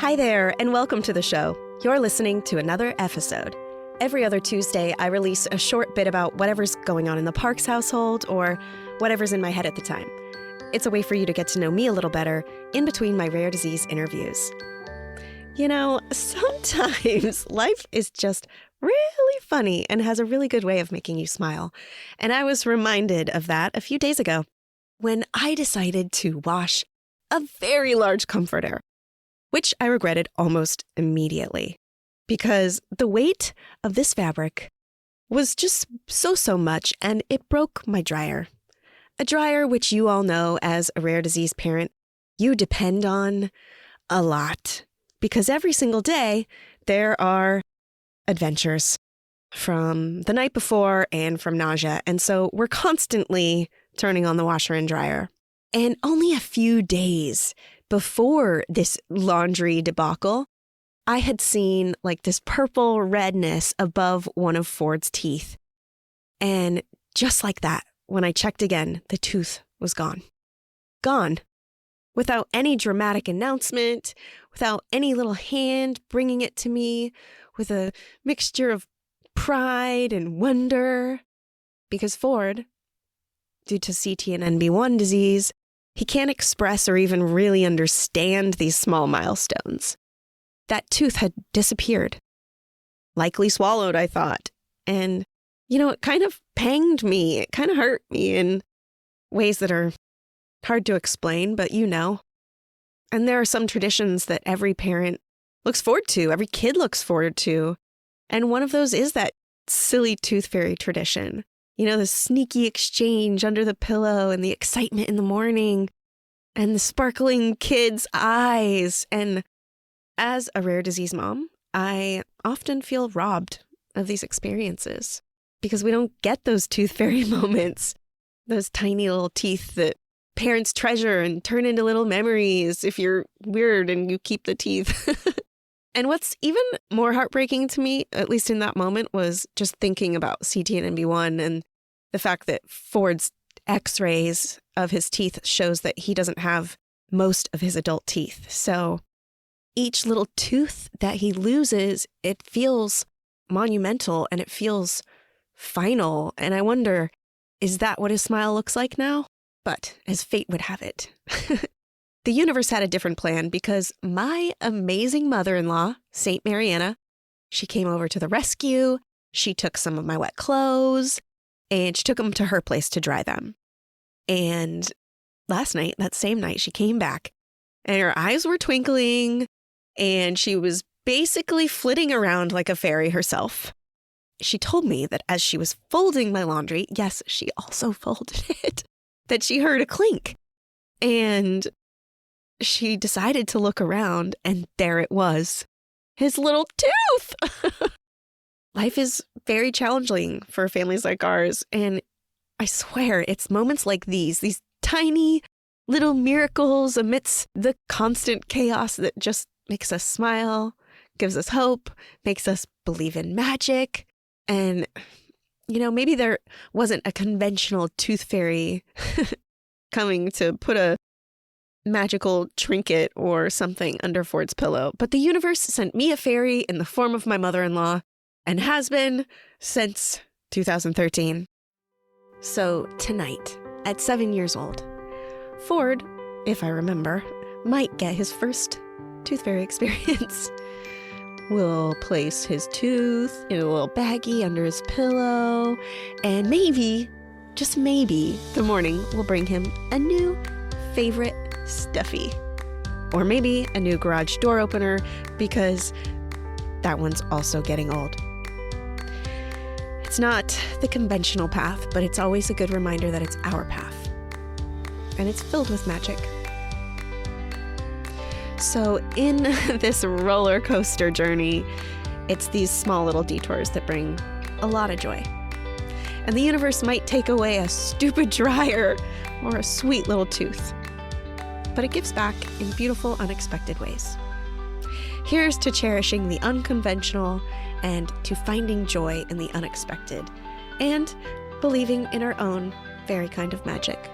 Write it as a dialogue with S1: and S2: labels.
S1: Hi there, and welcome to the show. You're listening to another Effisode. Every other Tuesday, I release a short bit about whatever's going on in the Parks household or whatever's in my head at the time. It's a way for you to get to know me a little better in between my rare disease interviews. You know, sometimes life is just really funny and has a really good way of making you smile. And I was reminded of that a few days ago when I decided to wash a very large comforter, which I regretted almost immediately because the weight of this fabric was just so much, and it broke my dryer. A dryer which you all know as a rare disease parent, you depend on a lot because every single day there are adventures from the night before and from nausea. And so we're constantly turning on the washer and dryer. And only a few days before this laundry debacle, I had seen like this purple redness above one of Ford's teeth. And just like that, when I checked again, the tooth was gone. Gone. Without any dramatic announcement, without any little hand bringing it to me, with a mixture of pride and wonder. Because Ford, due to CT and NB1 disease, he can't express or even really understand these small milestones. That tooth had disappeared. Likely swallowed, I thought. And, you know, it kind of panged me. It kind of hurt me in ways that are hard to explain, but you know. And there are some traditions that every parent looks forward to, every kid looks forward to. And one of those is that silly Toothfairy tradition. You know, the sneaky exchange under the pillow and the excitement in the morning and the sparkling kids' eyes. And as a rare disease mom, I often feel robbed of these experiences because we don't get those Toothfairy moments, those tiny little teeth that parents treasure and turn into little memories if you're weird and you keep the teeth. And what's even more heartbreaking to me, at least in that moment, was just thinking about CT and NB1 and the fact that Ford's x-rays of his teeth shows that he doesn't have most of his adult teeth. So each little tooth that he loses, it feels monumental and it feels final. And I wonder, is that what his smile looks like now? But as fate would have it, the universe had a different plan because my amazing mother-in-law, Saint Mariana, she came over to the rescue. She took some of my wet clothes and she took them to her place to dry them. And last night, that same night, she came back and her eyes were twinkling and she was basically flitting around like a fairy herself. She told me that as she was folding my laundry, yes, she also folded it, that she heard a clink. And she decided to look around, and there it was. His little tooth! Life is very challenging for families like ours, and I swear it's moments like these tiny little miracles amidst the constant chaos that just makes us smile, gives us hope, makes us believe in magic. And, you know, maybe there wasn't a conventional tooth fairy coming to put a magical trinket or something under Ford's pillow, but the universe sent me a fairy in the form of my mother-in-law and has been since 2013. So tonight, at 7 years old, Ford, if I remember, might get his first tooth fairy experience. We'll place his tooth in a little baggie under his pillow, and maybe, just maybe, the morning will bring him a new favorite stuffy. Or maybe a new garage door opener because that one's also getting old. It's not the conventional path, but it's always a good reminder that it's our path. And it's filled with magic. So in this roller coaster journey, it's these small little detours that bring a lot of joy. And the universe might take away a stupid dryer or a sweet little tooth, but it gives back in beautiful, unexpected ways. Here's to cherishing the unconventional and to finding joy in the unexpected and believing in our own very kind of magic.